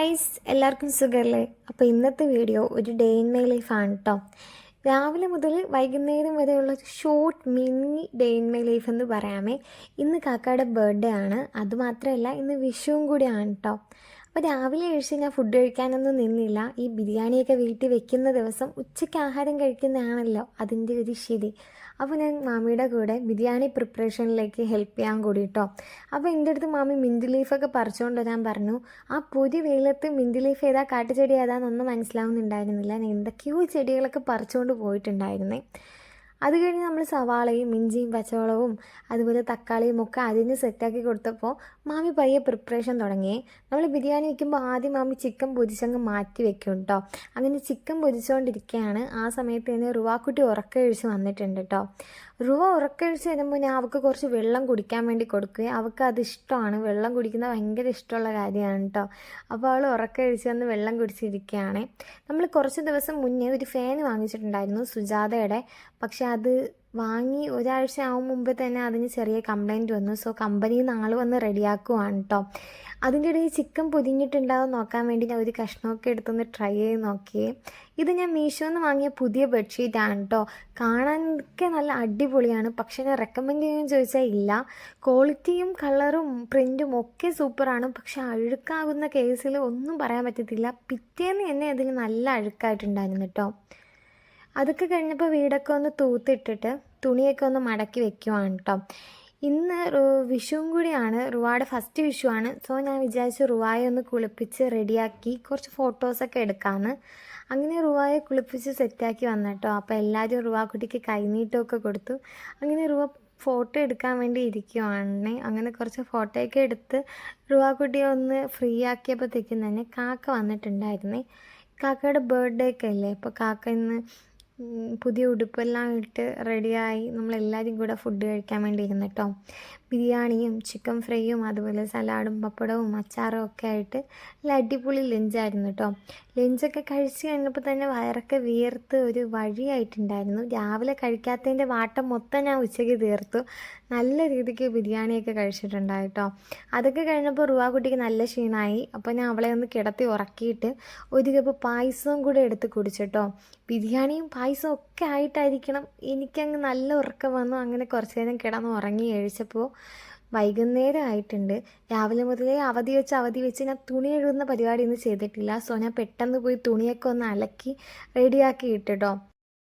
Guys, എല്ലാവർക്കും സുഖമല്ലേ? അപ്പോൾ ഇന്നത്തെ വീഡിയോ ഒരു ഡേ ഇൻ മൈ ലൈഫ് ആണ് കേട്ടോ. രാവിലെ മുതൽ വൈകുന്നേരം വരെയുള്ള ഒരു short mini day in my life എന്ന് പറയാമേ. ഇന്ന് കാക്കയുടെ ബർത്ത്ഡേ ആണ്. അതുമാത്രമല്ല ഇന്ന് വിഷുവും കൂടിയാണ് കേട്ടോ. അപ്പോൾ രാവിലെ കഴിച്ച് ഞാൻ ഫുഡ് കഴിക്കാനൊന്നും നിന്നില്ല. ഈ ബിരിയാണിയൊക്കെ വീട്ടിൽ വെക്കുന്ന ദിവസം ഉച്ചയ്ക്ക് ആഹാരം കഴിക്കുന്നതാണല്ലോ അതിൻ്റെ ഒരു ശരി. അപ്പോൾ ഞാൻ മാമിയുടെ കൂടെ ബിരിയാണി പ്രിപ്പറേഷനിലേക്ക് ഹെൽപ്പ് ചെയ്യാൻ കൂടി കേട്ടോ. അപ്പോൾ എൻ്റെ അടുത്ത് മാമി മിൻറ്റ് ലീഫൊക്കെ പറിച്ചുകൊണ്ട് വരാൻ പറഞ്ഞു. ആ പൊരി വെയിലത്ത് മിൻറ്റ് ലീഫ് ഏതാ കാട്ടുചെടി ഏതാണെന്നൊന്നും മനസ്സിലാവുന്നുണ്ടായിരുന്നില്ല. ഞാൻ എന്തൊക്കെയോ ചെടികളൊക്കെ പറിച്ചുകൊണ്ട് പോയിട്ടുണ്ടായിരുന്നേ. അത് കഴിഞ്ഞ് നമ്മൾ സവാളയും ഇഞ്ചിയും പച്ചമുളകും അതുപോലെ തക്കാളിയും ഒക്കെ അരിഞ്ഞ് സെറ്റാക്കി കൊടുത്തപ്പോൾ മാമി പയ്യെ പ്രിപ്പറേഷൻ തുടങ്ങി. നമ്മൾ ബിരിയാണി വയ്ക്കുമ്പോൾ ആദ്യം മാമി ചിക്കൻ പൊരിച്ചങ്ങ് മാറ്റി വെക്കും കേട്ടോ. അങ്ങനെ ചിക്കൻ പൊരിച്ചുകൊണ്ടിരിക്കുകയാണ്. ആ സമയത്ത് തന്നെ റുവാക്കുട്ടി ഉറക്കമൊഴിച്ച് വന്നിട്ടുണ്ട് കേട്ടോ. റുവ ഉറക്കമൊഴിച്ച് വരുമ്പോൾ ഞാൻ അവൾക്ക് കുറച്ച് വെള്ളം കുടിക്കാൻ വേണ്ടി കൊടുക്കുകയും അവൾക്ക് അത് ഇഷ്ടമാണ്. വെള്ളം കുടിക്കുന്നത് ഭയങ്കര ഇഷ്ടമുള്ള കാര്യമാണ് കേട്ടോ. അപ്പോൾ അവൾ ഉറക്കമൊഴിച്ച് വന്ന് വെള്ളം കുടിച്ചിരിക്കുകയാണ്. നമ്മൾ കുറച്ച് ദിവസം മുന്നേ ഒരു ഫാൻ വാങ്ങിച്ചിട്ടുണ്ടായിരുന്നു സുജാതയുടെ. പക്ഷെ അത് വാങ്ങി ഒരാഴ്ച ആവും മുമ്പ് തന്നെ അതിന് ചെറിയ കംപ്ലൈൻറ്റ് വന്നു. സോ കമ്പനിയിൽ നിന്ന് ആൾ വന്ന് റെഡിയാക്കുവാണ് കേട്ടോ. അതിൻ്റെ ഇടയിൽ ചിക്കൻ പൊതിഞ്ഞിട്ടുണ്ടാവും നോക്കാൻ വേണ്ടി ഞാൻ ഒരു കഷ്ണമൊക്കെ എടുത്തൊന്ന് ട്രൈ ചെയ്ത് നോക്കിയേ. ഇത് ഞാൻ മീഷോന്ന് വാങ്ങിയ പുതിയ ബെഡ്ഷീറ്റാണ് കേട്ടോ. കാണാനൊക്കെ നല്ല അടിപൊളിയാണ്. പക്ഷേ ഞാൻ റെക്കമെൻഡ് ചെയ്യുമെന്ന് ചോദിച്ചാൽ ഇല്ല. ക്വാളിറ്റിയും കളറും പ്രിൻറ്റും ഒക്കെ സൂപ്പറാണ്. പക്ഷെ അഴുക്കാകുന്ന കേസിൽ ഒന്നും പറയാൻ പറ്റത്തില്ല. പിറ്റേന്ന് തന്നെ അതിന് നല്ല അഴുക്കായിട്ടുണ്ടായിരുന്നു കേട്ടോ. അതൊക്കെ കഴിഞ്ഞപ്പോൾ വീടൊക്കെ ഒന്ന് തൂത്തിട്ടിട്ട് തുണിയൊക്കെ ഒന്ന് മടക്കി വെക്കുവാണ് കേട്ടോ. ഇന്ന് വിഷുവും കൂടിയാണ്. റുവായുടെ ഫസ്റ്റ് വിഷുവാണ്. സോ ഞാൻ വിചാരിച്ചു റുവായെ ഒന്ന് കുളിപ്പിച്ച് റെഡിയാക്കി കുറച്ച് ഫോട്ടോസൊക്കെ എടുക്കാമെന്ന്. അങ്ങനെ റുവായെ കുളിപ്പിച്ച് സെറ്റാക്കി വന്നു കേട്ടോ. അപ്പോൾ എല്ലാവരും റുവാക്കുട്ടിക്ക് കൈനീട്ടമൊക്കെ കൊടുത്തു. അങ്ങനെ റുവ ഫോട്ടോ എടുക്കാൻ വേണ്ടി ഇരിക്കുവാണ്. അങ്ങനെ കുറച്ച് ഫോട്ടോയൊക്കെ എടുത്ത് റുവാക്കുട്ടിയെ ഒന്ന് ഫ്രീ ആക്കിയപ്പോഴത്തേക്കും തന്നെ കാക്ക വന്നിട്ടുണ്ടായിരുന്നേ. കാക്കയുടെ ബർത്ത്ഡേ ഒക്കെ അല്ലേ. അപ്പോൾ കാക്ക ഇന്ന് പുതിയ ഉടുപ്പെല്ലാം ഇട്ട് റെഡിയായി നമ്മളെല്ലാവരും കൂടെ ഫുഡ് കഴിക്കാൻ വേണ്ടി ഇരുന്നു കേട്ടോ. ബിരിയാണിയും ചിക്കൻ ഫ്രൈയും അതുപോലെ സലാഡും പപ്പടവും അച്ചാറും ഒക്കെ ആയിട്ട് നല്ല അടിപൊളി ലഞ്ചായിരുന്നു കേട്ടോ. ലഞ്ചൊക്കെ കഴിച്ച് കഴിഞ്ഞപ്പോൾ തന്നെ വയറൊക്കെ വിയർത്ത് ഒരു വഴിയായിട്ടുണ്ടായിരുന്നു. രാവിലെ കഴിക്കാത്തതിൻ്റെ വാട്ടം മൊത്തം ഞാൻ ഉച്ചയ്ക്ക് തീർത്തു. നല്ല രീതിക്ക് ബിരിയാണിയൊക്കെ കഴിച്ചിട്ടുണ്ടായി കേട്ടോ. അതൊക്കെ കഴിഞ്ഞപ്പോൾ റുവാക്കുട്ടിക്ക് നല്ല ക്ഷീണമായി. അപ്പോൾ ഞാൻ അവളെ ഒന്ന് കിടത്തി ഉറക്കിയിട്ട് ഒരു കപ്പ് പായസവും കൂടെ എടുത്ത് കുടിച്ചിട്ടോ. ബിരിയാണിയും പായസവും ഒക്കെ ആയിട്ടായിരിക്കണം എനിക്കങ്ങ് നല്ല ഉറക്കം വന്നു. അങ്ങനെ കുറച്ച് നേരം കിടന്ന് ഉറങ്ങി എഴുന്നേച്ചപ്പോൾ വൈകുന്നേരം ആയിട്ടുണ്ട്. രാവിലെ മുതലേ അവധി വെച്ച് ഞാൻ തുണി എഴുതുന്ന പരിപാടി ഒന്നും ചെയ്തിട്ടില്ല. സോ ഞാൻ പെട്ടെന്ന് പോയി തുണിയൊക്കെ ഒന്ന് അലക്കി റെഡിയാക്കി ഇട്ടോ.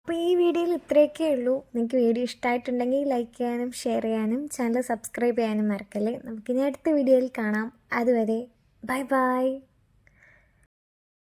അപ്പോൾ ഈ വീഡിയോയിൽ ഇത്രയൊക്കെ ഉള്ളൂ. നിങ്ങൾക്ക് വീഡിയോ ഇഷ്ടമായിട്ടുണ്ടെങ്കിൽ ലൈക്ക് ചെയ്യാനും ഷെയർ ചെയ്യാനും ചാനൽ സബ്സ്ക്രൈബ് ചെയ്യാനും മറക്കല്ലേ. നമുക്കിനി അടുത്ത വീഡിയോയിൽ കാണാം. അതുവരെ ബൈ ബൈ.